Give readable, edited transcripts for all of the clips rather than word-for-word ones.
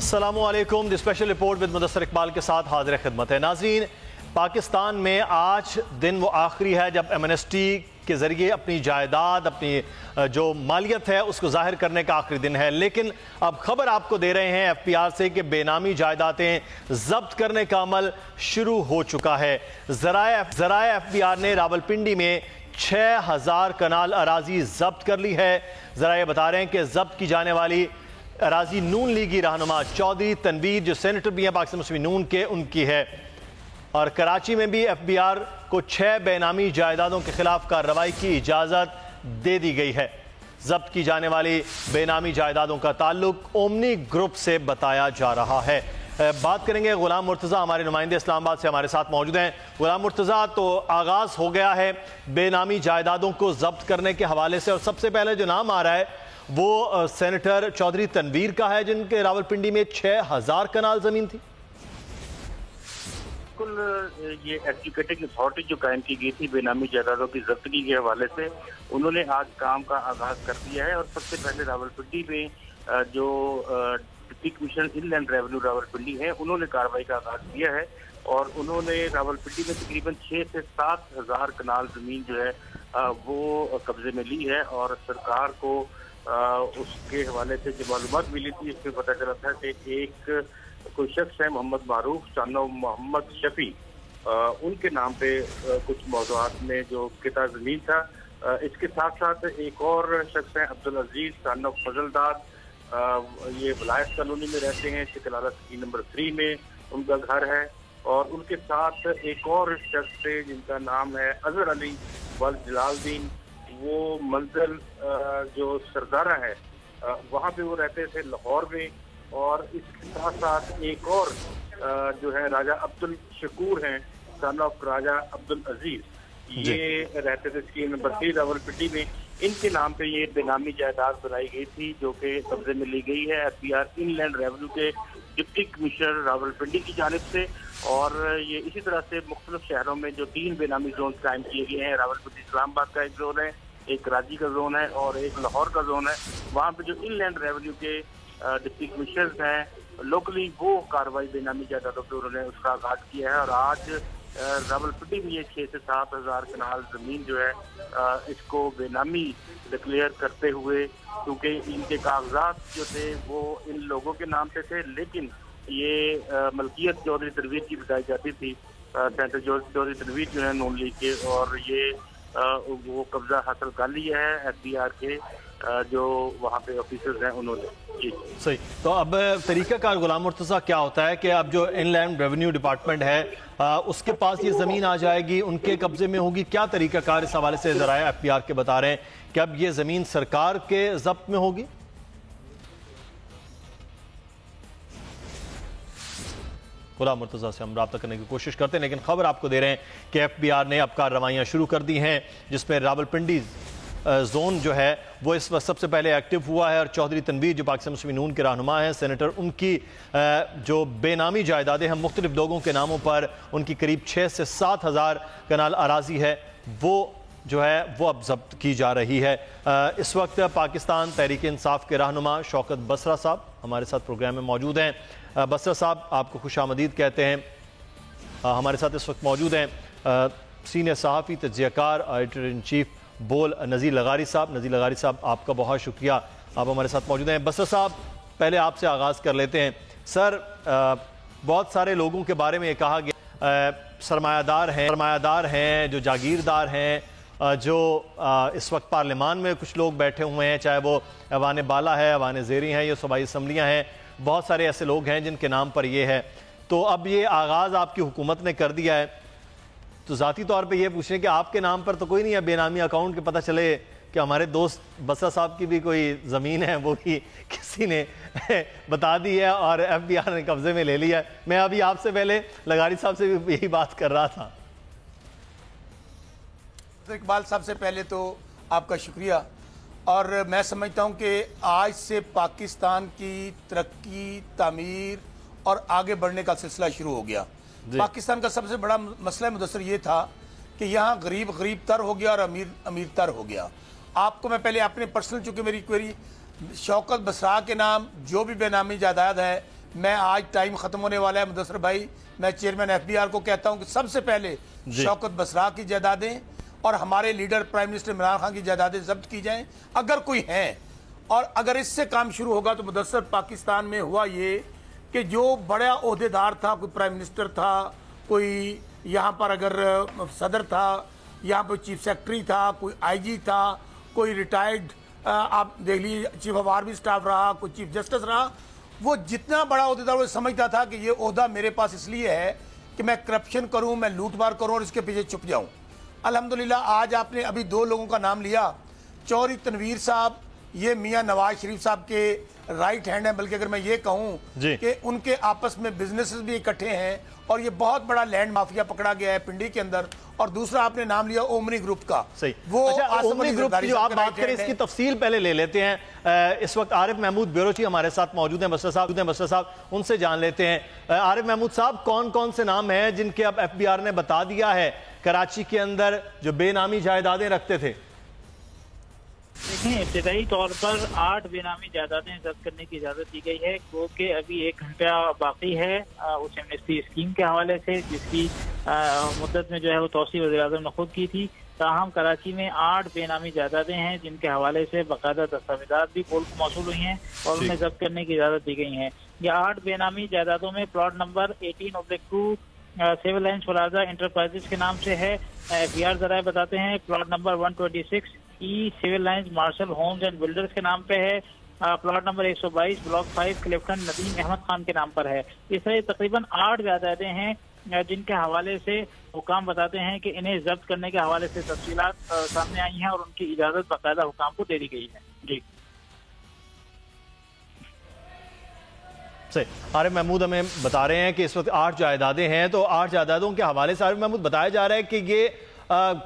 अस्सलामु अलैकुम। The special report with Mudassar Iqbal के साथ हाजिर खिदमत है। नाज़रीन, पाकिस्तान में आज दिन वो आखिरी है जब एमनेस्टी के ज़रिए अपनी जायदाद, अपनी जो मालियत है उसको ज़ाहिर करने का आखिरी दिन है। लेकिन अब खबर आपको दे रहे हैं FBR से कि बेनामी जायदादें ज़ब्त करने का अमल शुरू हो चुका है। ज़राए FBR ने रावलपिंडी में 6000 कनाल अराजी ज़ब्त कर ली है। ज़राए बता रहे हैं कि ज़ब्त की जाने वाली अराजी नून लीगी रहनुमा चौधरी तनवीर, जो सेनेटर भी हैं पाकिस्तान मुस्लिम नून के, उनकी है। और कराची में भी FBR को 6 बेनामी जायदादों के खिलाफ कार्रवाई की इजाज़त दे दी गई है। जब्त की जाने वाली बेनामी जायदादों का ताल्लुक ओमनी ग्रुप से बताया जा रहा है। बात करेंगे गुलाम मुर्तज़ा, हमारे नुमाइंदे इस्लामाबाद से हमारे साथ मौजूद हैं। गुलाम मुर्तज़ा, तो आगाज़ हो गया है बेनामी जायदादों को जब्त करने के हवाले से, और सबसे पहले जो नाम आ रहा है वो सेनेटर चौधरी तनवीर का है, जिनके रावलपिंडी में 6000 कनाल ज़मीन थी। बिल्कुल, ये एजुकेटिंग अथॉरिटी जो कायम की गई थी बेनामी जायदादों की जब्तगी के हवाले से, उन्होंने आज काम का आगाज कर दिया है। और सबसे पहले रावलपिंडी में जो deputy commissioner inland revenue Rawalpindi है, उन्होंने कार्रवाई का आगाज किया है। और उन्होंने रावलपिंडी में तकरीबन 6 से 7 हज़ार कनाल जमीन जो है वो कब्जे में ली है। और सरकार को उसके हवाले से जो मालूमात मिली थी, इसमें पता चला था कि एक कोई शख्स है मोहम्मद मारूफ सानो मोहम्मद शफी, उनके नाम पे कुछ मौज़ूआत में जो किता ज़मीन था। इसके साथ साथ एक और शख्स है अब्दुल अजीज सानो फजलदार, ये वलायत कॉलोनी में रहते हैं, शिकलाला स्कीम नंबर 3 में उनका घर है। और उनके साथ एक और शख्स है जिनका नाम है अजहर अली वल जलालुद्दीन, वो मंजिल जो सरदारा है वहाँ पे वो रहते थे लाहौर में। और इसके साथ साथ एक और जो है राजा अब्दुल शकूर हैं, सन ऑफ राजा अब्दुल अजीज, ये रहते थे स्कीम नंबर 3 रावलपिंडी में। इनके नाम पे ये बेनामी जायदाद बनाई गई थी जो कि कब्जे में ली गई है FBR इनलैंड रेवेन्यू के डिप्टी कमिश्नर रावलपिंडी की जानिब से। और ये इसी तरह से मुख्तलिफ शहरों में जो 3 बेनामी जोन कायम किए गए हैं, रावलपिंडी इस्लामाबाद का एक जोन है, एक कराची का जोन है और एक लाहौर का जोन है। वहाँ पे जो इनलैंड रेवेन्यू के डिप्टी कमिश्नर्स हैं लोकली, वो कार्रवाई बेनामी जायदादों पर उन्होंने उसका आगाज किया है। और आज रावलपिंडी में ये 6 से 7 हज़ार कनाल ज़मीन जो है इसको बेनामी डिक्लेयर करते हुए, क्योंकि इनके कागजात जो थे वो इन लोगों के नाम पे थे, लेकिन ये मलकियत चौधरी तनवीर की बताई जाती थी। सेनेटर चौधरी तनवीर जो है नून लीग के, और ये वो कब्जा हासिल कर लिया है FBR के जो वहाँ पे ऑफिसर्स हैं उन्होंने। जी सही। तो अब तरीक़ाकार गुलाम मुर्तज़ा क्या होता है कि अब जो इनलैंड रेवेन्यू डिपार्टमेंट है उसके पास ये ज़मीन आ जाएगी, उनके कब्जे में होगी, क्या तरीक़ाकार इस हवाले से ज़राए FBR के बता रहे हैं कि अब ये ज़मीन सरकार के ज़ब्त में होगी? गुलाम मुर्तज़ा से हम रब्ता करने की कोशिश करते हैं, लेकिन खबर आपको दे रहे हैं कि FBR ने अब कार्रवाइयाँ शुरू कर दी हैं, जिसमें रावलपिंडी जोन जो है वो इस वक्त सबसे पहले एक्टिव हुआ है। और चौधरी तनवीर जो पाकिस्तान मुस्लिम नून के रहनुमा हैं, सेनेटर, उनकी जो बेनामी जायदादें हैं मुख्तलिफ लोगों के नामों पर, उनकी करीब 6 से 7 हज़ार कनाल अराजी है, वो जो है वो अब जब्त की जा रही है। इस वक्त पाकिस्तान तहरीक इंसाफ के रहनुमा शौकत बसरा साहब हमारे साथ प्रोग्राम में मौजूद हैं। बसरा साहब, आपको खुशामदीद कहते हैं। हमारे साथ इस वक्त मौजूद हैं सीनियर सहाफ़ी, तज्ज़ियाकार, एडिटर इन चीफ बोल नज़ीर लगारी साहब। नज़ीर लगारी साहब, आपका बहुत शुक्रिया, आप हमारे साथ मौजूद हैं। बसरा साहब, पहले आपसे आगाज़ कर लेते हैं। सर, बहुत सारे लोगों के बारे में ये कहा गया सरमायादार हैं, जो जागीरदार हैं, जो इस वक्त पार्लियामान में कुछ लोग बैठे हुए हैं, चाहे वो ऐवान बाला है, ऐवान ज़ेरी हैं, या सूबाई असम्बलियाँ हैं, बहुत सारे ऐसे लोग हैं जिनके नाम पर ये है। तो अब ये आगाज़ आपकी हुकूमत ने कर दिया है, तो ज़ाती तौर पे ये पूछें कि आपके नाम पर तो कोई नहीं है बेनामी अकाउंट के, पता चले कि हमारे दोस्त बसरा साहब की भी कोई ज़मीन है, वो भी किसी ने बता दी है और FBR ने कब्ज़े में ले लिया है। मैं अभी आपसे पहले लगारी साहब से भी यही बात कर रहा था। तो इकबाल साहब, से पहले तो आपका शुक्रिया। और मैं समझता हूँ कि आज से पाकिस्तान की तरक्की, तामीर और आगे बढ़ने का सिलसिला शुरू हो गया। पाकिस्तान का सबसे बड़ा मसला मुदस्सर ये था कि यहाँ गरीब गरीब तर हो गया और अमीर अमीर तर हो गया। आपको मैं पहले अपने पर्सनल, चूँकि मेरी क्वेरी शौकत बसरा के नाम जो भी बेनामी जायदाद है میں آج ٹائم ختم ہونے والا ہے مدثر بھائی، میں چیئرمین FBR کو کہتا ہوں کہ سب سے پہلے شوکت بسرا کی جائیدادیں اور ہمارے leader prime minister Imran Khan کی جائیدادیں ضبط کی جائیں اگر کوئی ہیں، اور اگر اس سے کام شروع ہوگا تو مدثر پاکستان میں ہوا یہ کہ جو بڑا عہدیدار تھا، کوئی پرائم منسٹر تھا، کوئی یہاں پر اگر صدر تھا، یہاں پر چیف سیکرٹری تھا، کوئی IG تھا، کوئی ریٹائرڈ آپ دیکھ لیجیے چیف آف آرمی اسٹاف رہا، کوئی چیف جسٹس رہا، وہ جتنا بڑا عہدیدار وہ سمجھتا تھا کہ یہ عہدہ میرے پاس اس لیے ہے کہ میں کرپشن کروں، میں لوٹ مار کروں اور اس کے پیچھے چھپ جاؤں۔ الحمدللہ آج آپ نے ابھی 2 لوگوں کا نام لیا، چوہری تنویر صاحب، یہ میاں نواز شریف صاحب کے رائٹ ہینڈ ہیں، بلکہ اگر میں یہ کہوں کہ ان کے آپس میں بزنسز بھی اکٹھے ہیں اور یہ بہت بڑا لینڈ مافیا پکڑا گیا ہے پنڈی کے اندر۔ اور دوسرا آپ نے نام لیا اومنی گروپ کا، وہ اومنی گروپ کی جو آپ بات کریں اس کی تفصیل پہلے لے لیتے ہیں۔ اس وقت عارف محمود بیروچی ہمارے ساتھ موجود ہیں، بسرا صاحب ان سے جان لیتے ہیں۔ عارف محمود صاحب، کون کون سے نام ہیں جن کے اب FBR نے بتا دیا ہے کراچی کے اندر جو بے نامی جائیدادیں رکھتے تھے؟ دیکھیں، ابتدائی طور پر 8 بے نامی جائیدادیں ضبط کرنے کی اجازت دی گئی ہے، کیونکہ ابھی 1 گھنٹہ باقی ہے اس ایمنسٹی اسکیم کے حوالے سے، جس کی مدت میں جو ہے وہ توسیع وزیر اعظم نے خود کی تھی۔ تاہم کراچی میں 8 بے نامی جائیدادیں ہیں جن کے حوالے سے باقاعدہ دستاویزات بھی پول کو موصول ہوئی ہیں اور انہیں ضبط کرنے کی اجازت دی گئی ہیں۔ یہ 8 بے نامی جائیدادوں میں plot number 18/2 Civil Lines Plaza Enterprises کے نام سے ہے، FBR ذرائع بتاتے ہیں۔ Plot number 126 Civil Lines Marshal Homes and Builders کے نام پہ ہے۔ Plot number 122 block 5 Clifton Nadeem Ahmed Khan کے نام پر ہے۔ اس طرح تقریباً 8 جائیدادیں ہیں جن کے حوالے سے حکام بتاتے ہیں کہ انہیں ضبط کرنے کے حوالے سے تفصیلات سامنے آئی ہیں اور ان کی اجازت باقاعدہ حکام کو دے دی گئی ہے۔ جی عارف محمود ہمیں بتا رہے ہیں کہ اس وقت 8 جائیدادیں ہیں، تو 8 جائیدادوں کے حوالے سے عارف محمود بتایا جا رہا ہے کہ یہ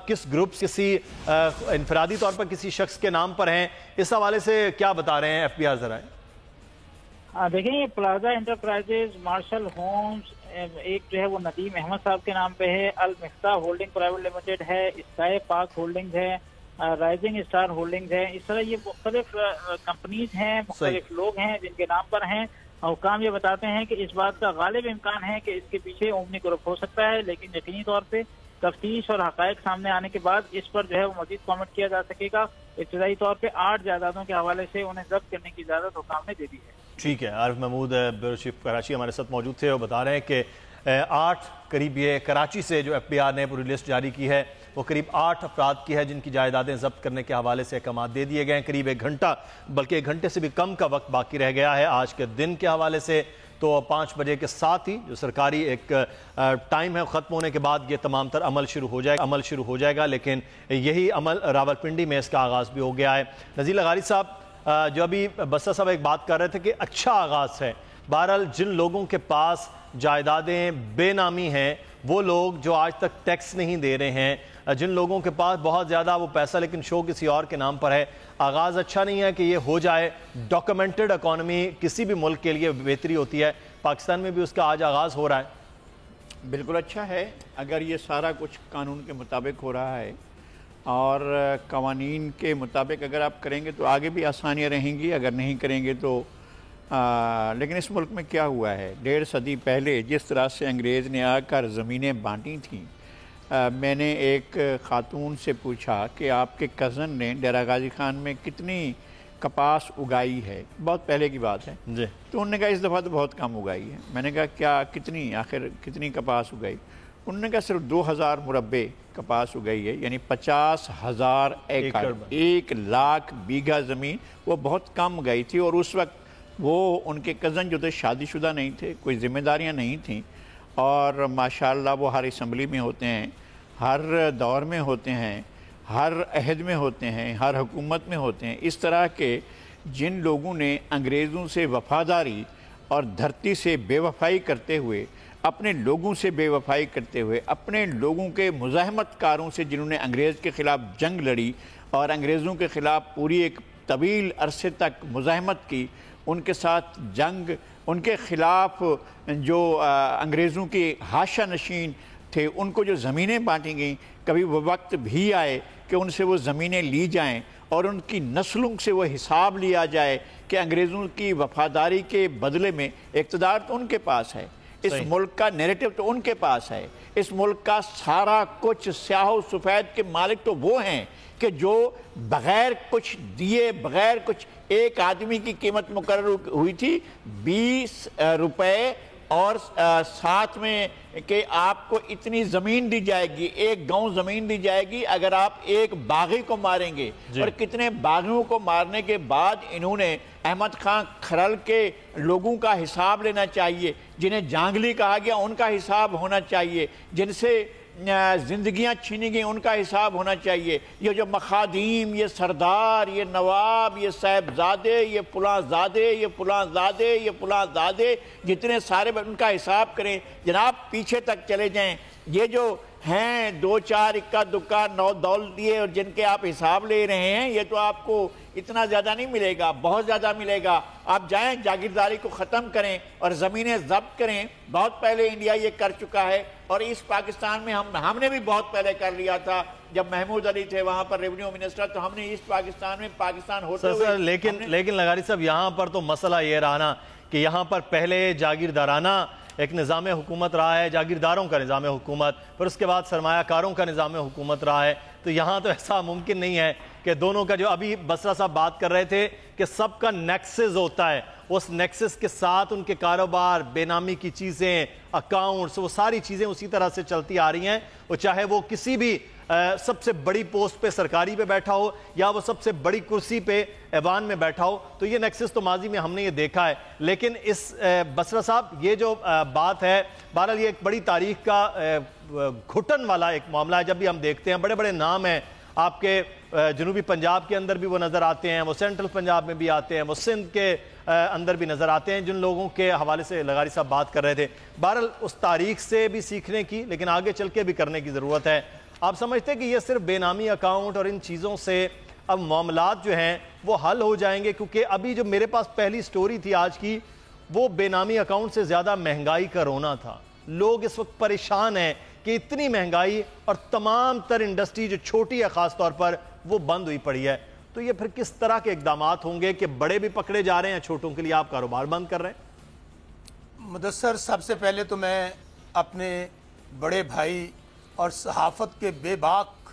کس گروپ، کسی انفرادی طور پر کسی شخص کے نام پر ہیں، اس حوالے سے کیا بتا رہے ہیں FBR ذرائع؟ دیکھیں، یہ پلازا انٹرپرائزز مارشل ہومز ایک جو ہے وہ ندیم احمد صاحب کے نام پہ ہے، المفتاح ہولڈنگ پرائیویٹ لمیٹڈ ہے، اسکائی پارک ہولڈنگز ہے، رائزنگ اسٹار ہولڈنگز ہے۔ اس طرح یہ مختلف کمپنیز ہیں، مختلف لوگ ہیں جن کے نام پر ہیں۔ حکام یہ بتاتے ہیں کہ اس بات کا غالب امکان ہے کہ اس کے پیچھے اومنی گروپ ہو سکتا ہے، لیکن یقینی طور پہ تفتیش اور حقائق سامنے آنے کے بعد اس پر جو ہے وہ مزید کامنٹ کیا جا سکے گا۔ ابتدائی طور پہ 8 جائیدادوں کے حوالے سے انہیں ضبط کرنے کی اجازت حکام نے دے دی ہے۔ ٹھیک ہے، عارف محمود بیروچی کراچی ہمارے ساتھ موجود تھے اور بتا رہے ہیں کہ 8 قریب یہ کراچی سے جو FBR نے پوری لسٹ جاری کی ہے وہ قریب 8 افراد کی ہے جن کی جائیدادیں ضبط کرنے کے حوالے سے احکامات دے دیے گئے ہیں۔ قریب 1 گھنٹہ بلکہ 1 گھنٹے سے بھی کم کا وقت باقی رہ گیا ہے آج کے دن کے حوالے سے، تو 5 بجے کے ساتھ ہی جو سرکاری ایک ٹائم ہے ختم ہونے کے بعد یہ تمام تر عمل شروع ہو جائے گا، لیکن یہی عمل راولپنڈی میں اس کا آغاز بھی ہو گیا ہے۔ نذیر لغاری صاحب، جو ابھی بسرا صاحب ایک بات کر رہے تھے کہ اچھا آغاز ہے، بہرحال جن لوگوں کے پاس جائیدادیں بے نامی ہیں، وہ لوگ جو آج تک ٹیکس نہیں دے رہے ہیں، جن لوگوں کے پاس بہت زیادہ وہ پیسہ لیکن شو کسی اور کے نام پر ہے، آغاز اچھا نہیں ہے کہ یہ ہو جائے؟ ڈاکومنٹڈ اکانومی کسی بھی ملک کے لیے بہتری ہوتی ہے، پاکستان میں بھی اس کا آج آغاز ہو رہا ہے۔ بالکل اچھا ہے اگر یہ سارا کچھ قانون کے مطابق ہو رہا ہے اور قوانین کے مطابق اگر آپ کریں گے تو آگے بھی آسانیاں رہیں گی، اگر نہیں کریں گے تو لیکن اس ملک میں کیا ہوا ہے، 1.5 صدی پہلے جس طرح سے انگریز نے آ کر زمینیں بانٹی تھیں، میں نے ایک خاتون سے پوچھا کہ آپ کے کزن نے ڈیرہ غازی خان میں کتنی کپاس اگائی ہے، بہت پہلے کی بات ہے جی، تو انہوں نے کہا اس دفعہ تو بہت کم اگائی ہے۔ میں نے کہا کیا کتنی کپاس اگائی؟ انہوں نے کہا صرف 2000 مربع کپاس اگائی ہے، یعنی 50,000 ایکڑ، 1 لاکھ بیگھہ زمین، وہ بہت کم اگائی تھی۔ اور اس وقت وہ ان کے کزن جو تھے شادی شدہ نہیں تھے، کوئی ذمہ داریاں نہیں تھیں، اور ماشاءاللہ وہ ہر اسمبلی میں ہوتے ہیں، ہر دور میں ہوتے ہیں، ہر عہد میں ہوتے ہیں، ہر حکومت میں ہوتے ہیں۔ اس طرح کے جن لوگوں نے انگریزوں سے وفاداری اور دھرتی سے بے وفائی کرتے ہوئے، اپنے لوگوں سے بے وفائی کرتے ہوئے، اپنے لوگوں کے مزاحمت کاروں سے جنہوں نے انگریز کے خلاف جنگ لڑی اور انگریزوں کے خلاف پوری ایک طویل عرصے تک مزاحمت کی، ان کے ساتھ جنگ، ان کے خلاف جو انگریزوں کے حاشا نشین تھے ان کو جو زمینیں بانٹی گئیں، کبھی وہ وقت بھی آئے کہ ان سے وہ زمینیں لی جائیں اور ان کی نسلوں سے وہ حساب لیا جائے کہ انگریزوں کی وفاداری کے بدلے میں اقتدار تو ان کے پاس ہے، اس ملک کا نیریٹو تو ان کے پاس ہے، اس ملک کا سارا کچھ سیاہ و سفید کے مالک تو وہ ہیں کہ جو بغیر کچھ دیے، بغیر کچھ، ایک آدمی کی قیمت مقرر ہوئی تھی 20 روپے اور ساتھ میں کہ آپ کو اتنی زمین دی جائے گی، ایک گاؤں زمین دی جائے گی اگر آپ ایک باغی کو ماریں گے۔ اور کتنے باغیوں کو مارنے کے بعد انہوں نے احمد خان کھرل کے لوگوں کا حساب لینا چاہیے، جنہیں جانگلی کہا گیا ان کا حساب ہونا چاہیے، جن سے زندگیاں چھینی گئیں ان کا حساب ہونا چاہیے۔ یہ جو مخادیم، یہ سردار، یہ نواب، یہ صاحبزادے، یہ فلاں زادے، یہ فلاں زادے، یہ فلاں زادے، جتنے سارے ان کا حساب کریں جناب، پیچھے تک چلے جائیں۔ یہ جو ہیں 2 4 اکا دکا 9 دول دیے اور جن کے آپ حساب لے رہے ہیں، یہ تو آپ کو اتنا زیادہ نہیں ملے گا، بہت زیادہ ملے گا۔ آپ جائیں جاگیرداری کو ختم کریں اور زمینیں ضبط کریں۔ بہت پہلے انڈیا یہ کر چکا ہے، اور اس پاکستان میں ہم نے بھی بہت پہلے کر لیا تھا۔ جب محمود علی تھے وہاں پر ریونیو منسٹر، تو ہم نے اس پاکستان میں پاکستان ہوتے ہوئے لیکن لغاری صاحب یہاں پر تو مسئلہ یہ رہا نا کہ یہاں پر پہلے جاگیردارانہ ایک نظام حکومت رہا ہے، جاگیرداروں کا نظام حکومت، پھر اس کے بعد سرمایہ کاروں کا نظام حکومت رہا ہے۔ تو یہاں تو ایسا ممکن نہیں ہے کہ دونوں کا، جو ابھی بسرا صاحب بات کر رہے تھے کہ سب کا نیکسس ہوتا ہے، اس نیکسس کے ساتھ ان کے کاروبار، بے نامی کی چیزیں، اکاؤنٹس، وہ ساری چیزیں اسی طرح سے چلتی آ رہی ہیں، وہ چاہے وہ کسی بھی سب سے بڑی پوسٹ پہ سرکاری پہ بیٹھا ہو یا وہ سب سے بڑی کرسی پہ ایوان میں بیٹھا ہو۔ تو یہ نیکسس تو ماضی میں ہم نے یہ دیکھا ہے، لیکن اس بسرا صاحب یہ جو بات ہے، بہرحال یہ ایک بڑی تاریخ کا گھٹن والا ایک معاملہ ہے۔ جب بھی ہم دیکھتے ہیں بڑے بڑے نام ہیں، آپ کے جنوبی پنجاب کے اندر بھی وہ نظر آتے ہیں، وہ سینٹرل پنجاب میں بھی آتے ہیں، وہ سندھ کے اندر بھی نظر آتے ہیں، جن لوگوں کے حوالے سے لغاری صاحب بات کر رہے تھے۔ بہرحال اس تاریخ سے بھی سیکھنے کی، لیکن آگے چل کے بھی کرنے کی ضرورت ہے۔ آپ سمجھتے ہیں کہ یہ صرف بے نامی اکاؤنٹ اور ان چیزوں سے اب معاملات جو ہیں وہ حل ہو جائیں گے؟ کیونکہ ابھی جو میرے پاس پہلی سٹوری تھی آج کی، وہ بے نامی اکاؤنٹ سے زیادہ مہنگائی کا رونا تھا۔ لوگ اس وقت پریشان ہیں کہ اتنی مہنگائی اور تمام تر انڈسٹری جو چھوٹی ہے خاص طور پر وہ بند ہوئی پڑی ہے۔ تو یہ پھر کس طرح کے اقدامات ہوں گے کہ بڑے بھی پکڑے جا رہے ہیں، چھوٹوں کے لیے آپ کاروبار بند کر رہے ہیں؟ مدثر، سب سے پہلے تو میں اپنے بڑے بھائی اور صحافت کے بے باک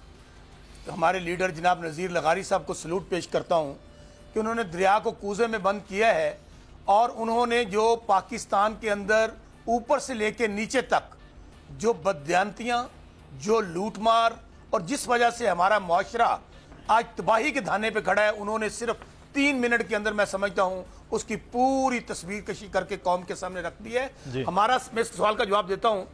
ہمارے لیڈر جناب نذیر لغاری صاحب کو سلوٹ پیش کرتا ہوں کہ انہوں نے دریا کو کوزے میں بند کیا ہے، اور انہوں نے جو پاکستان کے اندر اوپر سے لے کے نیچے تک جو بددیانتیاں، جو لوٹ مار، اور جس وجہ سے ہمارا معاشرہ آج تباہی کے دھانے پہ کھڑا ہے، انہوں نے صرف 3 منٹ کے اندر میں سمجھتا ہوں اس کی پوری تصویر کشی کر کے قوم کے سامنے رکھ دی ہے۔ میں اس سوال کا جواب دیتا ہوں۔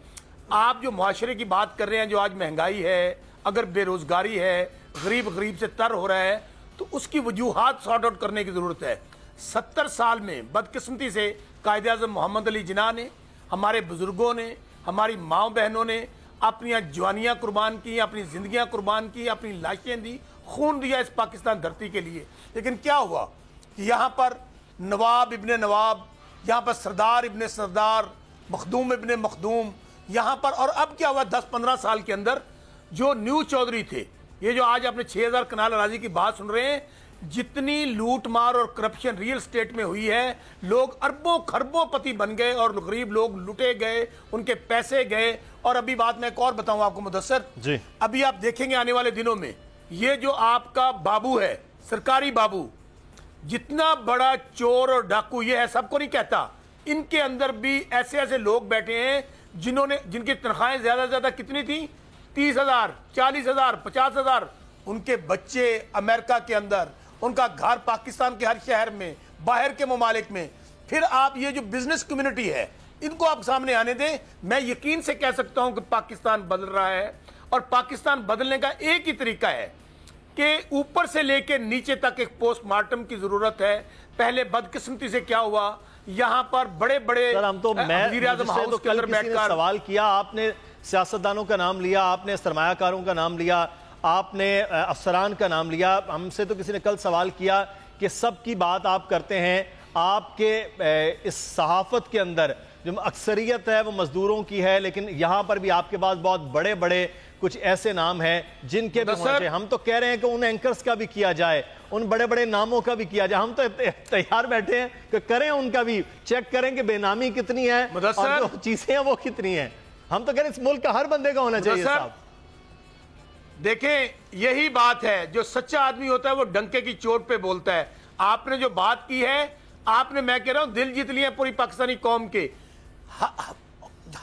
آپ جو معاشرے کی بات کر رہے ہیں، جو آج مہنگائی ہے، اگر بے روزگاری ہے، غریب سے تر ہو رہا ہے، تو اس کی وجوہات سارٹ آؤٹ کرنے کی ضرورت ہے۔ 70 سال میں بدقسمتی سے قائد اعظم محمد علی جناح نے، ہمارے بزرگوں نے، ہماری ماں بہنوں نے اپنی جوانیاں قربان کی، اپنی زندگیاں قربان کی، اپنی لاشیں دی، خون دیا اس پاکستان دھرتی کے لیے۔ لیکن کیا ہوا کہ یہاں پر نواب ابن نواب، یہاں پر سردار ابن سردار، مخدوم ابن مخدوم، یہاں پر، اور اب کیا ہوا 10-15 سال کے اندر جو نیو چودھری تھے، یہ جو آج اپنے 6000 کنال اراضی کی بات سن رہے ہیں، جتنی لوٹ مار اور کرپشن ریل اسٹیٹ میں ہوئی ہے، لوگ اربوں خربوں پتی بن گئے اور غریب لوگ لٹے گئے، ان کے پیسے گئے۔ اور ابھی بات میں ایک اور بتاؤں آپ کو مدثر، ابھی آپ دیکھیں گے آنے والے دنوں میں یہ جو آپ کا بابو ہے، سرکاری بابو، جتنا بڑا چور اور ڈاکو یہ ہے، سب کو نہیں کہتا، ان کے اندر بھی ایسے لوگ بیٹھے ہیں جن کی تنخواہیں زیادہ سے زیادہ کتنی تھیں؟ 30,000، 40,000، 50,000۔ ان کے بچے امریکہ کے اندر، ان کا گھر پاکستان کے ہر شہر میں، باہر کے ممالک میں۔ پھر آپ یہ جو بزنس کمیونٹی ہے، ان کو آپ سامنے آنے دیں۔ میں یقین سے کہہ سکتا ہوں کہ پاکستان بدل رہا ہے، اور پاکستان بدلنے کا ایک ہی طریقہ ہے کہ اوپر سے لے کے نیچے تک ایک پوسٹ مارٹم کی ضرورت ہے۔ پہلے بدقسمتی سے کیا ہوا، یہاں پر بڑے وزیر اعظم ہاؤس کے اندر بیٹھ کر سوال کیا، آپ نے سیاستدانوں کا نام لیا، آپ نے سرمایہ کاروں کا نام لیا، آپ نے افسران کا نام لیا، ہم سے تو کسی نے کل سوال کیا کہ سب کی بات آپ کرتے ہیں، آپ کے اس صحافت کے اندر جو اکثریت ہے وہ مزدوروں کی ہے، لیکن یہاں پر بھی آپ کے پاس بہت بڑے کچھ ایسے نام ہیں جن کے بھی ہونا چاہیے. ہم تو کہہ رہے ہیں کہ ان اینکرز کا بھی کیا جائے, ان بڑے بڑے ناموں کا بھی کیا جائے. ہم تو تیار بیٹھے ہیں کہ کریں ان کا بھی, چیک کریں کہ بے نامی کتنی ہے اور جو چیزیں ہیں وہ کتنی ہیں. ہم تو کہہ رہے ہیں اس ملک کا ہر بندے کا ہونا چاہیے صاحب. دیکھیں یہی بات ہے, جو سچا آدمی ہوتا ہے وہ ڈنکے کی چوٹ پہ بولتا ہے. آپ نے جو بات کی ہے, آپ نے, میں کہہ رہا ہوں, دل جیت لیے پوری پاکستانی قوم کے.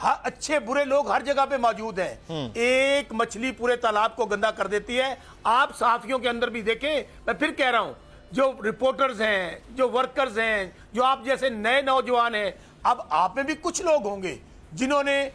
اچھے برے لوگ ہر جگہ پہ موجود ہیں. ایک مچھلی پورے تالاب کو گندا کر دیتی ہے. آپ صحافیوں کے اندر بھی دیکھیں, میں پھر کہہ رہا ہوں, جو رپورٹرز ہیں, جو ورکرز ہیں, جو آپ جیسے نئے نوجوان ہیں, اب آپ میں بھی کچھ لوگ ہوں گے جنہوں نے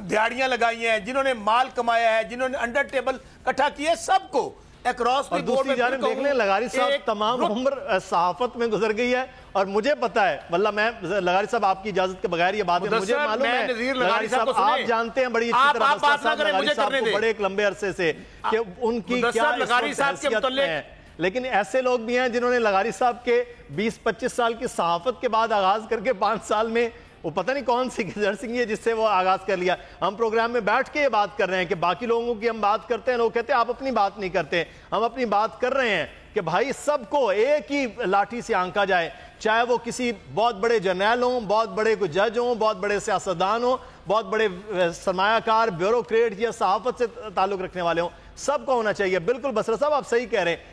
دیہڑیاں لگائی ہیں, جنہوں نے مال کمایا ہے, جنہوں نے انڈر ٹیبل اکٹھا کیا, سب کو اکراس دی بورڈ میں. جانب دیکھ لیں, لغاری صاحب تمام عمر صحافت میں گزر گئی ہے اور مجھے پتا ہے, واللہ میں لغاری صاحب آپ کی اجازت کے بغیر یہ بات ہے, مجھے معلوم ہے لغاری صاحب آپ جانتے ہیں بڑی اچھی طرح لغاری صاحب کو بڑے ایک لمبے عرصے سے کہ ان کی کیا حیثیت ہے. لیکن ایسے لوگ بھی ہیں جنہوں نے لغاری صاحب کے 20-25 سال کی صحافت کے بعد آغاز کر کے 5 سال میں وہ پتہ نہیں کون سی گزرسنگ ہے جس سے وہ آغاز کر لیا. ہم پروگرام میں بیٹھ کے یہ بات کر رہے ہیں کہ باقی لوگوں کی ہم بات کرتے ہیں, لوگ کہتے ہیں آپ اپنی بات نہیں کرتے. ہم اپنی بات کر رہے ہیں کہ بھائی سب کو ایک ہی لاٹھی سے آنکا جائے, چاہے وہ کسی بہت بڑے جرنیل ہوں, بہت بڑے کوئی جج ہوں, بہت بڑے سیاستدان ہوں, بہت بڑے سرمایہ کار, بیوروکریٹ یا صحافت سے تعلق رکھنے والے ہوں, سب کو ہونا چاہیے. بالکل بصرہ صاحب آپ صحیح کہہ رہے ہیں,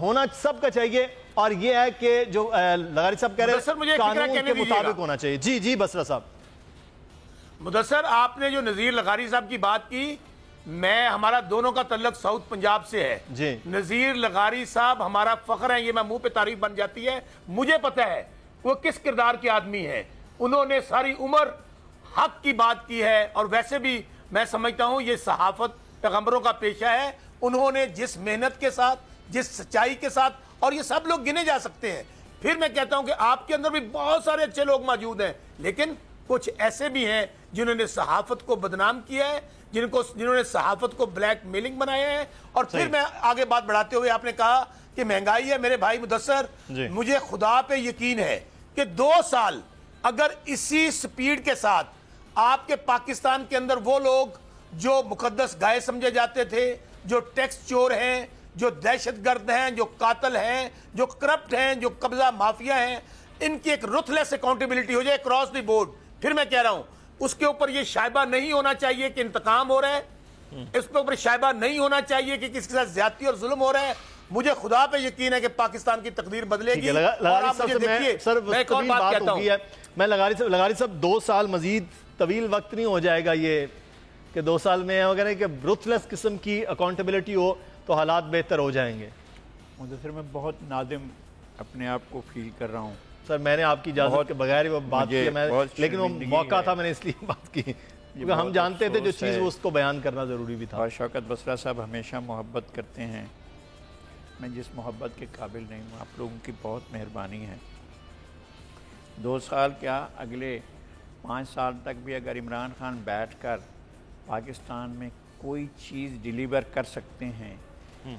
ہونا سب کا چاہیے. اور یہ ہے کہ جو لغاری صاحب کہہ رہے ہیں قانون کے مطابق ہونا چاہیے. جی جی بصرہ صاحب. مدثر, آپ نے جو نذیر لغاری صاحب کی بات کی, میں ہمارا دونوں کا تعلق ساؤتھ پنجاب سے ہے. جی نذیر لغاری صاحب ہمارا فخر ہے, یہ میں منہ پہ تعریف بن جاتی ہے. مجھے پتا ہے وہ کس کردار کے آدمی ہیں. انہوں نے ساری عمر حق کی بات کی ہے, اور ویسے بھی میں سمجھتا ہوں یہ صحافت پیغمبروں کا پیشہ ہے. انہوں نے جس محنت کے ساتھ, جس سچائی کے ساتھ, اور یہ سب لوگ گنے جا سکتے ہیں. پھر میں کہتا ہوں کہ آپ کے اندر بھی بہت سارے اچھے لوگ موجود ہیں, لیکن کچھ ایسے بھی ہیں جنہوں نے صحافت کو بدنام کیا ہے, جنہوں نے صحافت کو بلیک میلنگ بنایا ہے. اور پھر میں آگے بات بڑھاتے ہوئے, آپ نے کہا کہ مہنگائی ہے. میرے بھائی مدثر, مجھے خدا پہ یقین ہے کہ 2 سال اگر اسی سپیڈ کے ساتھ آپ کے پاکستان کے اندر وہ لوگ جو مقدس گائے سمجھے جاتے تھے, جو ٹیکس چور ہیں, جو دہشت گرد ہیں, جو قاتل ہیں, جو کرپٹ ہیں, جو قبضہ مافیا ہیں, ان کی ایک رتھلیس اکاؤنٹیبلٹی ہو جائے کراس دی بورڈ. پھر میں کہہ رہا ہوں اس کے اوپر یہ شائبہ نہیں ہونا چاہیے کہ انتقام ہو رہا ہے, اس کے اوپر شائبہ نہیں ہونا چاہیے کہ کسی کے ساتھ زیادتی اور ظلم ہو رہا ہے. مجھے خدا پہ یقین ہے کہ پاکستان کی تقدیر بدلے گی. اور آپ مجھے دیکھیے, میں ایک اور بات کہتا ہوں, میں لغاری صاحب 2 سال مزید طویل وقت نہیں ہو جائے گا یہ کہ 2 سال میں اگر کہ رتھلیس قسم کی اکاؤنٹیبلٹی ہو تو حالات بہتر ہو جائیں گے. مدثر, میں بہت نادم اپنے آپ کو فیل کر رہا ہوں. سر میں نے آپ کی اجازت کے بغیر وہ بات کی, لیکن وہ موقع تھا, میں نے اس لیے بات کی کیونکہ ہم جانتے تھے جو چیز وہ اس کو بیان کرنا ضروری بھی تھا. اور شوکت بصرہ صاحب ہمیشہ محبت کرتے ہیں, میں جس محبت کے قابل نہیں ہوں. آپ لوگوں کی بہت مہربانی ہے. 2 سال کیا, اگلے 5 سال تک بھی اگر عمران خان بیٹھ کر پاکستان میں کوئی چیز ڈیلیور کر سکتے ہیں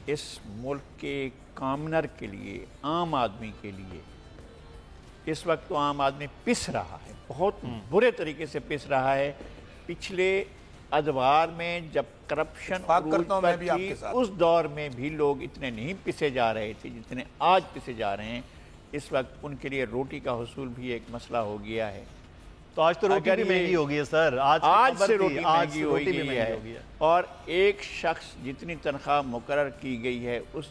اس ملک کے کامنر کے لیے, عام آدمی کے لیے, اس وقت تو عام آدمی پس رہا ہے, بہت برے طریقے سے پس رہا ہے. پچھلے ادوار میں جب کرپشن تھی اس دور میں بھی لوگ اتنے نہیں پسے جا رہے تھے جتنے آج پسے جا رہے ہیں. اس وقت ان کے لیے روٹی کا حصول بھی ایک مسئلہ ہو گیا ہے. تو آج تو روٹی بھی مہنگی ہو گئی ہے سر, آج سے روٹی مہنگی ہو گئی ہے. اور ایک شخص جتنی تنخواہ مقرر کی گئی ہے اس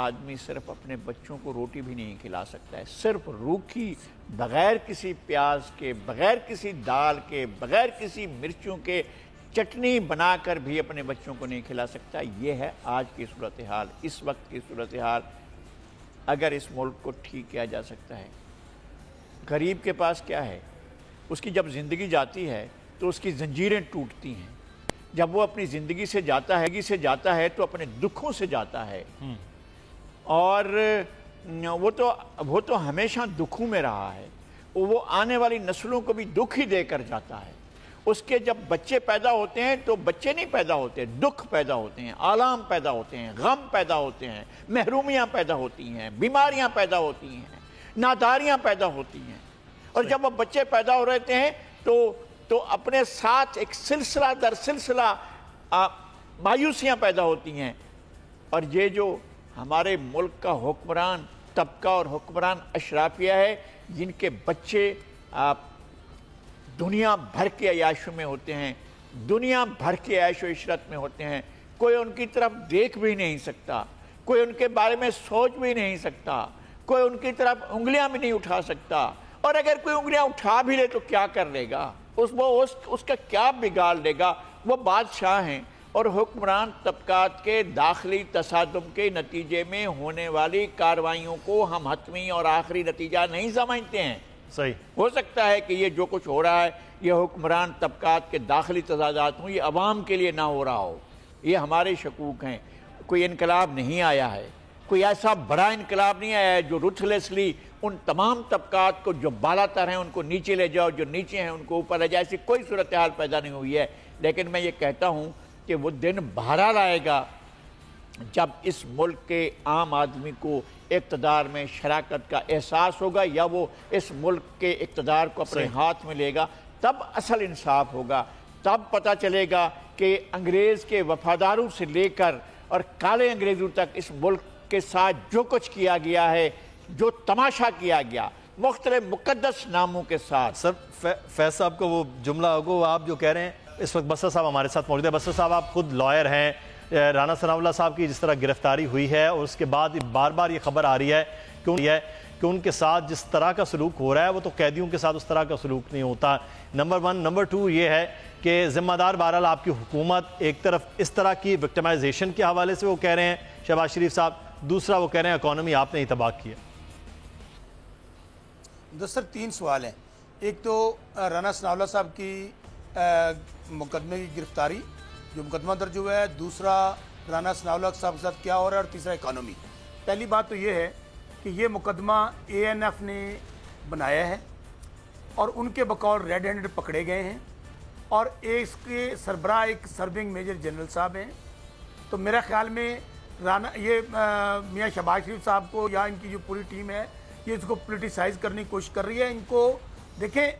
آدمی صرف اپنے بچوں کو روٹی بھی نہیں کھلا سکتا ہے. صرف روکھی, بغیر کسی پیاز کے, بغیر کسی دال کے, بغیر کسی مرچوں کے چٹنی بنا کر بھی اپنے بچوں کو نہیں کھلا سکتا. یہ ہے آج کی صورتحال, اس وقت کی صورتحال. اگر اس ملک کو ٹھیک کیا جا سکتا ہے, غریب کے پاس کیا ہے, اس کی جب زندگی جاتی ہے تو اس کی زنجیریں ٹوٹتی ہیں. جب وہ اپنی زندگی سے جاتا ہے تو اپنے دکھوں سے جاتا ہے, اور وہ تو ہمیشہ دکھوں میں رہا ہے. وہ آنے والی نسلوں کو بھی دکھ ہی دے کر جاتا ہے. اس کے جب بچے پیدا ہوتے ہیں تو بچے نہیں پیدا ہوتے, دکھ پیدا ہوتے ہیں, آلام پیدا ہوتے ہیں, غم پیدا ہوتے ہیں, محرومیاں پیدا ہوتی ہیں, بیماریاں پیدا ہوتی ہیں, ناداریاں پیدا ہوتی ہیں. اور جب وہ بچے پیدا ہو رہتے ہیں تو اپنے ساتھ ایک سلسلہ در سلسلہ मायूसियाँ पैदा होती हैं। और ये जो हमारे मुल्क का हुक्मरान तबका और हुक्मरान अशराफिया है, जिनके बच्चे दुनिया भर के अयाशों में होते हैं, दुनिया भर के ऐश व इशरत में होते हैं, कोई उनकी तरफ देख भी नहीं सकता, कोई उनके बारे में सोच भी नहीं सकता, कोई उनकी तरफ उंगलियां भी नहीं उठा सकता। और अगर कोई उंगलियां उठा भी ले तो क्या कर लेगा, उसका क्या बिगाड़ लेगा। वो बादशाह हैं और हुक्मरान तबकात के दाखिली तसादुम के नतीजे में होने वाली कार्रवाइयों को हम हतमी और आखिरी नतीजा नहीं समझते हैं। सही हो सकता है कि ये जो कुछ हो रहा है ये हुक्मरान तबकात के दाखिली तजादात हों, ये अवाम के लिए ना हो रहा हो, ये हमारे शकूक हैं। कोई इनकलाब नहीं आया है, कोई ऐसा बड़ा इनकलाब नहीं आया है जो रुथलेसली उन तमाम तबकात को जो बालातर हैं उनको नीचे ले जाओ, जो नीचे हैं उनको ऊपर ले जाए, ऐसी कोई सूरत हाल पैदा नहीं हुई है। लेकिन मैं ये कहता हूँ कि वो दिन बहरहाल आएगा जब इस मुल्क के आम आदमी को इक़्तिदार में शराकत का एहसास होगा, या वो इस मुल्क के इक़्तिदार को अपने हाथ में लेगा, तब असल इंसाफ होगा। तब पता चलेगा कि अंग्रेज़ के वफादारों से लेकर और काले अंग्रेज़ों तक इस मुल्क के साथ जो कुछ किया गया है, जो तमाशा किया गया मुख्तलिफ मुक़द्दस नामों के साथ। सर फैज़ साहब को वो जुमला होगा आप जो कह रहे हैं। इस वक्त बसर साहब हमारे साथ मौजूद है। बसर साहब, आप खुद लॉयर हैं। राना सनाउल्लाह साहब की जिस तरह गिरफ्तारी हुई है और उसके बाद बार बार ये खबर आ रही है कि उनके साथ जिस तरह का सलूक हो रहा है वो तो कैदियों के साथ उस तरह का सलूक नहीं होता, नंबर 1। नंबर 2 ये है कि ज़िम्मेदार बहरहाल आपकी हुकूमत एक तरफ इस तरह की विक्टिमाइजेशन के हवाले से वो कह रहे हैं शहबाज शरीफ साहब, दूसरा वो कह रहे हैं इकॉनमी आपने ही तबाह की है। सर 3 सवाल हैं। एक तो राना सनाउल्लाह साहब की मुकदमे की गिरफ्तारी, जो मुकदमा दर्ज हुआ है, दूसरा राना सनाउल्लाह साहब के साथ क्या हो रहा है, और तीसरा इकॉनमी। पहली बात तो ये है कि ये मुकदमा ANF ने बनाया है और उनके बकौल रेड हैंडेड पकड़े गए हैं, और इसके सरबराह एक सर्विंग मेजर जनरल साहब हैं। तो मेरा ख्याल में राना ये मियाँ शहबाज शरीफ साहब को या इनकी जो पूरी टीम है ये इसको पोलिटिसाइज करने की कोशिश कर रही है। इनको देखें,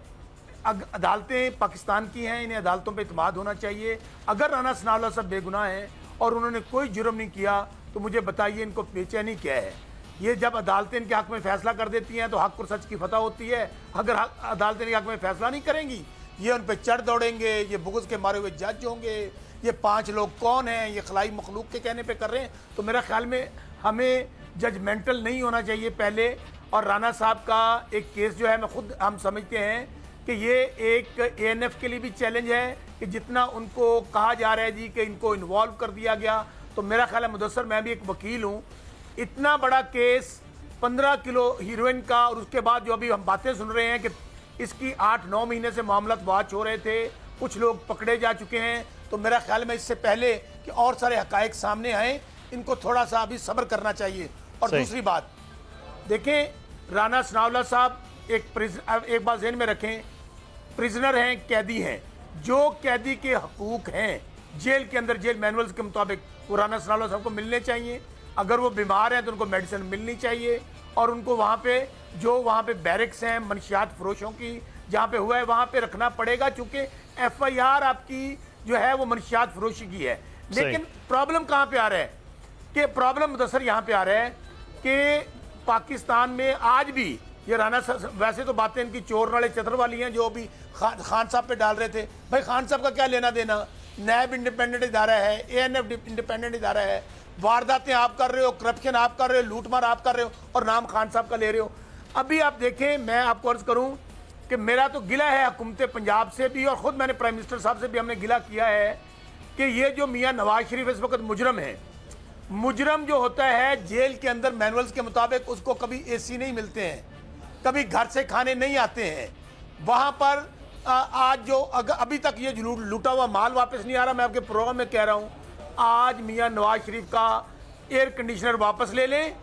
अदालतें पाकिस्तान की हैं, इन्हें अदालतों पे इत्मीनान होना चाहिए। अगर राना सनाउल्लाह साहब बेगुनाह हैं और उन्होंने कोई जुर्म नहीं किया तो मुझे बताइए इनको बेचैनी क्या है। ये जब अदालतें इनके हक़ में फ़ैसला कर देती हैं तो हक़ और सच की फतह होती है। अगर अदालतें इनके हक़ में फ़ैसला नहीं करेंगी, ये उन पर चढ़ दौड़ेंगे, ये बुग़्ज़ के मारे हुए जज होंगे। ये 5 लोग कौन हैं, ये खलाई मखलूक के कहने पर कर रहे हैं। तो मेरा ख्याल में हमें जजमेंटल नहीं होना चाहिए पहले। और राना साहब का एक केस जो है हम समझते हैं कि ये एक ANF के लिए भी चैलेंज है कि जितना उनको कहा जा रहा है जी कि इनको इन्वॉल्व कर दिया गया। तो मेरा ख्याल है मुदस्सर, मैं भी एक वकील हूँ, इतना बड़ा केस 15 किलो हीरोइन का, और उसके बाद जो अभी हम बातें सुन रहे हैं कि इसकी 8-9 महीने से मामला वाच हो रहे थे, कुछ लोग पकड़े जा चुके हैं। तो मेरा ख्याल में इससे पहले कि और सारे हकायक सामने आए, इनको थोड़ा सा अभी सब्र करना चाहिए। और दूसरी बात देखें, राना सनाउल्लाह साहब एक बात ज़हन में रखें, प्रिजनर हैं, कैदी हैं। जो कैदी के हकूक हैं जेल के अंदर, जेल मैनुअल्स के मुताबिक, वो राना सनाउल्लाह साहब को मिलने चाहिए। अगर वो बीमार हैं तो उनको मेडिसिन मिलनी चाहिए, और उनको वहाँ पे बैरिक्स हैं मनशियात फरोशों की, जहाँ पे हुआ है वहाँ पे रखना पड़ेगा, चूँकि FIR आपकी जो है वो मनशियात फरोशी की है। लेकिन प्रॉब्लम कहाँ पे आ रहा है कि प्रॉब्लम मुदस्सर यहाँ पे आ रहा है कि पाकिस्तान में आज भी ये राना, वैसे तो बातें इनकी चोर नाले चतर वाली हैं जो अभी खान साहब पे डाल रहे थे। भाई खान साहब का क्या लेना देना, नैब इंडिपेंडेंट इदारा है, ANF इंडिपेंडेंट इदारा है। वारदातें आप कर रहे हो, करप्शन आप कर रहे हो, लूटमार आप कर रहे हो, और नाम खान साहब का ले रहे हो। अभी आप देखें, मैं आपको अर्ज करूं कि मेरा तो गिला है हुकूमत पंजाब से भी, और ख़ुद मैंने प्राइम मिनिस्टर साहब से भी हमने गिला किया है कि ये जो मियाँ नवाज शरीफ इस वक्त मुजरम है, मुजरम जो होता है जेल के अंदर मैनुअल्स के मुताबिक उसको कभी AC नहीं मिलते हैं, कभी घर से खाने नहीं आते हैं। वहाँ पर आज जो अभी तक ये लूटा हुआ माल वापस नहीं आ रहा। मैं आपके प्रोग्राम में कह रहा हूँ, आज मियाँ नवाज शरीफ का एयर कंडीशनर वापस ले लें,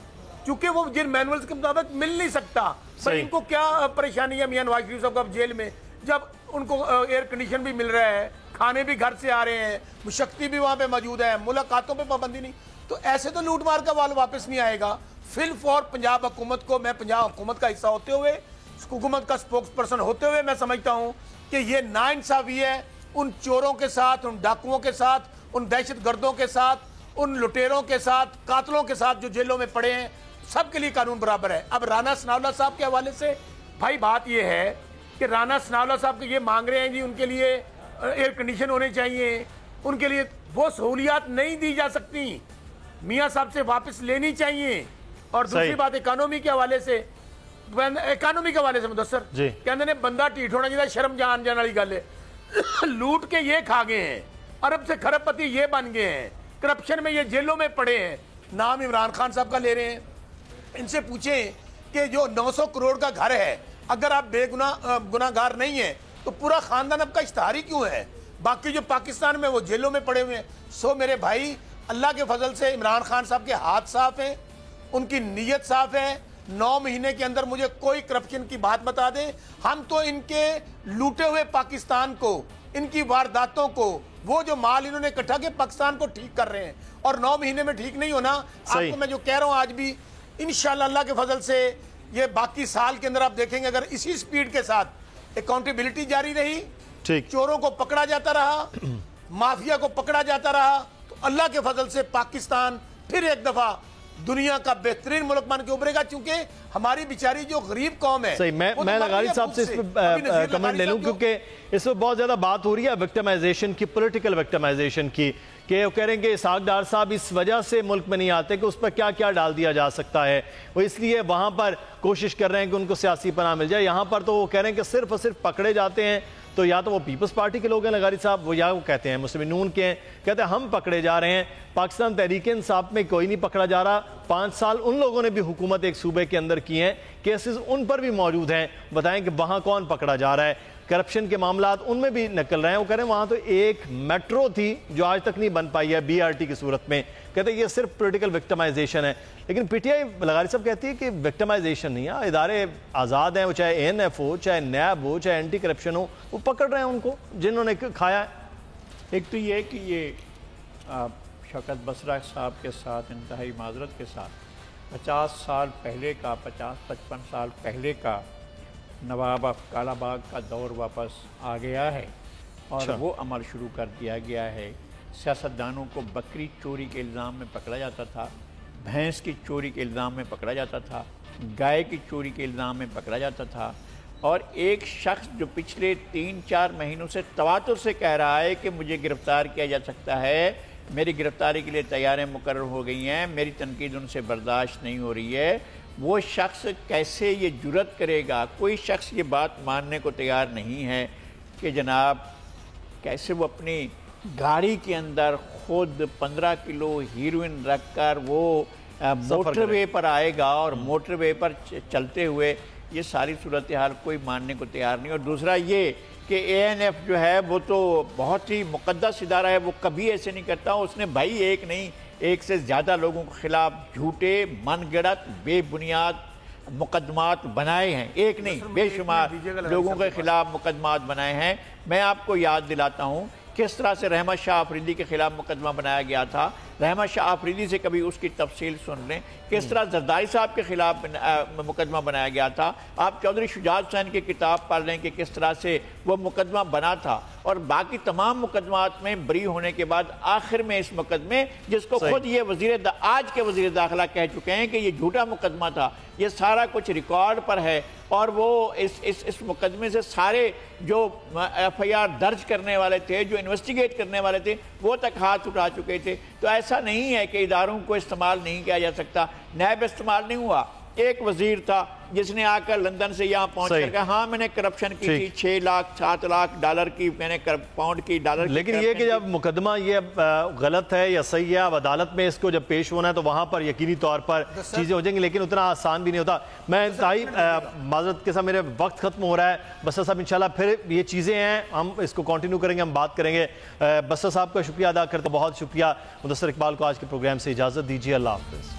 चूँकि वो जिन मैनुअल्स के मुताबिक मिल नहीं सकता। पर इनको क्या परेशानी है मियाँ नवाज शरीफ साहब का जेल में, जब उनको एयर कंडीशन भी मिल रहा है, खाने भी घर से आ रहे हैं, शक्ति भी वहाँ पे मौजूद है, मुलाकातों पे पाबंदी नहीं। तो ऐसे तो लूट मार का वाल वापस नहीं आएगा। फिल फॉर पंजाब हुकूमत को, मैं पंजाब हुकूमत का हिस्सा होते हुए, हुकूमत का स्पोक्स पर्सन होते हुए मैं समझता हूँ कि ये नाइंसाफ़ी है उन चोरों के साथ, उन डाकुओं के साथ, उन दहशत गर्दों के साथ, उन लुटेरों के साथ, कातलों के साथ जो जेलों में पड़े हैं, सबके लिए कानून बराबर है। अब राना सनाउल्लाह साहब के हवाले से भाई बात यह है कि राना सनाउल्लाह साहब ये मांग रहे हैं जी उनके लिए एयर कंडीशन होने चाहिए, उनके लिए वो सहूलियात नहीं दी जा सकती, मियाँ साहब से वापस लेनी चाहिए। और दूसरी बात इकानमी के हवाले से, मुदस्सर कहते ने बंदा ढीठ होना चाहिए, शर्म जान जाने वाली गल है। लूट के ये खा गए हैं, अरब से खरबपति ये बन गए हैं, करप्शन में ये जेलों में पड़े हैं, नाम इमरान खान साहब का ले रहे हैं। इनसे पूछें कि जो 900 करोड़ का घर है, अगर आप गुनाहगार नहीं है तो पूरा खानदान आपका इश्तिहारी क्यों है? बाकी जो पाकिस्तान में वो जेलों में पड़े हुए हैं। सो मेरे भाई, अल्लाह के फजल से इमरान खान साहब के हाथ साफ हैं, उनकी नीयत साफ है। 9 महीने के अंदर मुझे कोई करप्शन की बात बता दें, हम तो इनके लूटे हुए पाकिस्तान को, इनकी वारदातों को, वो जो माल इन्होंने इकट्ठा किया पाकिस्तान को ठीक कर रहे हैं। और 9 महीने में ठीक नहीं होना, आपको मैं जो कह रहा हूँ आज भी इंशाअल्लाह अल्लाह के फजल से ये बाकी साल के अंदर आप देखेंगे, अगर इसी स्पीड के साथ अकाउंटेबिलिटी जारी रही, चोरों को पकड़ा जाता रहा, माफिया को पकड़ा जाता रहा, तो अल्लाह के फजल से पाकिस्तान फिर एक दफा दुनिया का बेहतरीन मुल्क बन के उभरेगा। क्योंकि हमारी बेचारी जो गरीब कौम है, सही, मैं लगारी साहब से इस पे कमेंट ले लूं, क्योंकि इस पर बहुत ज्यादा बात हो रही है विक्टिमाइजेशन की, पॉलिटिकल विक्टिमाइजेशन की, कि वो कह रहे हैं कि इसहाक डार साहब इस वजह से मुल्क में नहीं आते कि उस पर क्या क्या डाल दिया जा सकता है, वो इसलिए वहां पर कोशिश कर रहे हैं कि उनको सियासी पनाह मिल जाए। यहाँ पर तो वो कह रहे हैं कि सिर्फ और सिर्फ पकड़े जाते हैं तो या तो वो पीपल्स पार्टी के लोग हैं लगारी साहब, वो या वो कहते हैं मुस्लिम नून के हैं, कहते हैं हम पकड़े जा रहे हैं। पाकिस्तान तहरीक इंसाफ में कोई नहीं पकड़ा जा रहा। 5 साल उन लोगों ने भी हुकूमत एक सूबे के अंदर की हैं, केसेस उन पर भी मौजूद हैं, बताएं कि वहाँ कौन पकड़ा जा रहा है। करप्शन के मामलात उनमें भी निकल रहे हैं। वो कह रहे हैं वहाँ तो एक मेट्रो थी जो आज तक नहीं बन पाई है BRT की सूरत में, कहते हैं ये सिर्फ पॉलिटिकल विक्टिमाइजेशन है। लेकिन PTI लगारी साहब कहती है कि विक्टिमाइजेशन नहीं है, इदारे आज़ाद हैं, वो चाहे ANF हो, चाहे नैब हो, चाहे एंटी करप्शन हो, वो पकड़ रहे हैं उनको जिन्होंने खाया है। एक तो ये है कि ये शौकत बसरा साहब के साथ इंतहाई माजरत के साथ 50 साल पहले का, 50-55 साल पहले का नवाब कालाबाग का दौर वापस आ गया है और वो अमल शुरू कर दिया गया है। सियासतदानों को बकरी चोरी के इल्ज़ाम में पकड़ा जाता था, भैंस की चोरी के इल्ज़ाम में पकड़ा जाता था, गाय की चोरी के इल्ज़ाम में पकड़ा जाता था। और एक शख्स जो पिछले 3-4 महीनों से तवातुर से कह रहा है कि मुझे गिरफ़्तार किया जा सकता है, मेरी गिरफ़्तारी के लिए तैयारियाँ मुकर्रर हो गई हैं, मेरी तनकीद उनसे बर्दाश्त नहीं हो रही है, वो शख्स कैसे ये जुर्रत करेगा? कोई शख्स ये बात मानने को तैयार नहीं है कि जनाब कैसे वो अपनी गाड़ी के अंदर खुद 15 किलो हीरोइन रख कर वो मोटरवे पर आएगा और मोटरवे पर चलते हुए, ये सारी सूरत हाल कोई मानने को तैयार नहीं। और दूसरा ये कि ANF जो है वो तो बहुत ही मुक़द्दस इदारा है, वो कभी ऐसे नहीं करता। उसने भाई एक नहीं, एक से ज़्यादा लोगों के ख़िलाफ़ झूठे, मनगढ़ंत, बेबुनियाद मुकदमात बनाए हैं, एक नहीं बेशुमार लोगों के ख़िलाफ़ मुकदमात बनाए हैं। मैं आपको याद दिलाता हूँ किस तरह से रहमत शाह आफरीदी के ख़िलाफ़ मुकदमा बनाया गया था। रहमत शाह आफरीदी से कभी उसकी तफसील सुन लें। किस तरह जरदारी साहब के ख़िलाफ़ मुकदमा बनाया गया था। आप चौधरी शुजात हुसैन की किताब पढ़ लें कि किस तरह से वो मुकदमा बना था। और बाकी तमाम मुकदमात में बरी होने के बाद आखिर में इस मुकदमे, जिसको खुद ये आज के वज़ीर दाखिला कह चुके हैं कि ये झूठा मुकदमा था, ये सारा कुछ रिकॉर्ड पर है। और वो इस मुकदमे से सारे जो FIR दर्ज करने वाले थे, जो इन्वेस्टिगेट करने वाले थे, वो तक हाथ उठा चुके थे। तो ऐसा नहीं है कि इदारों को इस्तेमाल नहीं किया जा सकता। नैब इस्तेमाल नहीं हुआ। एक वजीर था जिसने आकर लंदन से यहाँ पहुंच कर कहा हाँ मैंने करप्शन की थी, 6 लाख 7 लाख डॉलर की मैंने पाउंड की डॉलर। लेकिन ये कि जब मुकदमा ये गलत है या सही है, अब अदालत में इसको जब पेश होना है तो वहां पर यकीनी तौर पर चीजें हो जाएंगी, लेकिन उतना आसान भी नहीं होता। मैं इंतहाई माजरत के साथ मेरे वक्त खत्म हो रहा है। बसर साहब इंशाल्लाह फिर ये चीजें हैं, हम इसको कंटिन्यू करेंगे, हम बात करेंगे। बसर साहब का शुक्रिया अदा करते, बहुत शुक्रिया। मुदस्सर इकबाल को आज के प्रोग्राम से इजाजत दीजिए। अल्लाह हाफिज़।